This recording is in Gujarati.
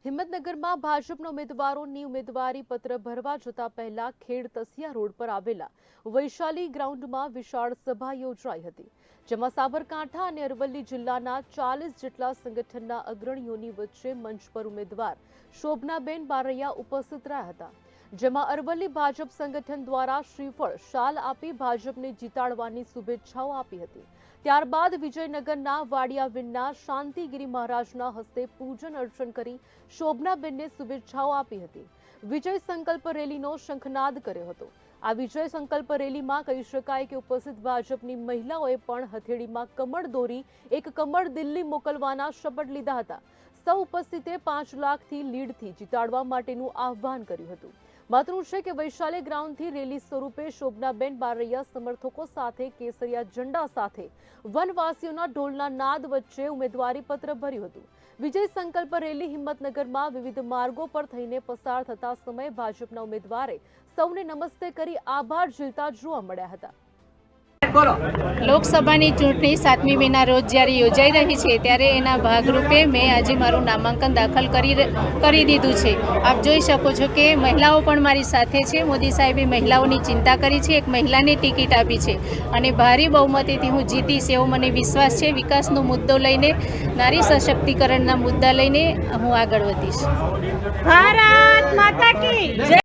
હિંમતનગરમાં ભાજપના ઉમેદવારોની ઉમેદવારી પત્ર ભરવા જતા પહેલા ખેડ તસિયા રોડ પર આવેલા વૈશાલી ગ્રાઉન્ડમાં વિશાળ સભા યોજાઈ હતી, જેમાં સાબરકાંઠા અને અરવલ્લી જિલ્લાના 40 જેટલા સંગઠનના અગ્રણીઓની વચ્ચે મંચ પર ઉમેદવાર શોભનાબેન બારૈયા ઉપસ્થિત રહ્યા હતા, જેમાં અરવલ્લી ભાજપ સંગઠન દ્વારા શ્રીફળ શાલ આપી ભાજપને જીતાડવાની શુભેચ્છાઓ આપી હતી। ત્યારબાદ વિજયનગરના વાડિયાવિનના શાંતિગીરી મહારાજના હસ્તે પૂજન અર્ચન કરી શોભનાબેનને શુભેચ્છાઓ આપી હતી। વિજય સંકલ્પ રેલીનો શંખનાદ કર્યો હતો। આ વિજય સંકલ્પ રેલીમાં કહી શકાય કે ઉપસ્થિત ભાજપની મહિલાઓએ પણ હથેળીમાં કમળ દોરી એક કમળ દિલ્હી મોકલવાના શપથ લીધા હતા। સૌ ઉપસ્થિતે 5 લાખથી લીડથી જીતાડવા માટેનું આહ્વાન કર્યું હતું। માતૃ છે કે વૈશાલી ગ્રાઉન્ડથી રેલી સ્વરૂપે શોભનાબેન બારૈયા સમર્થકો સાથે કેસરિયા ઝંડા સાથે વનવાસીઓના ઢોલના નાદ વચ્ચે ઉમેદવારી પત્ર ભર્યું હતું। વિજય સંકલ્પ રેલી હિંમતનગરમાં વિવિધ માર્ગો પર થઈને પસાર થતા સમયે ભાજપના ઉમેદવારે સૌને નમસ્તે કરી આભાર ઝીલતા જોવા મળ્યા હતા। લોકસભાની ચૂંટણી 7મી મેના રોજ જ્યારે યોજાઈ રહી છે ત્યારે એના ભાગરૂપે મેં આજે મારું નામાંકન દાખલ કરી દીધું છે। આપ જોઈ શકો છો કે મહિલાઓ પણ મારી સાથે છે। મોદી સાહેબે મહિલાઓની ચિંતા કરી છે, એક મહિલાને ટિકિટ આપી છે અને ભારે બહુમતીથી હું જીતીશ એવો મને વિશ્વાસ છે। વિકાસનો મુદ્દો લઈને, નારી સશક્તિકરણના મુદ્દા લઈને હું આગળ વધીશ। ભારત માતા કી જય।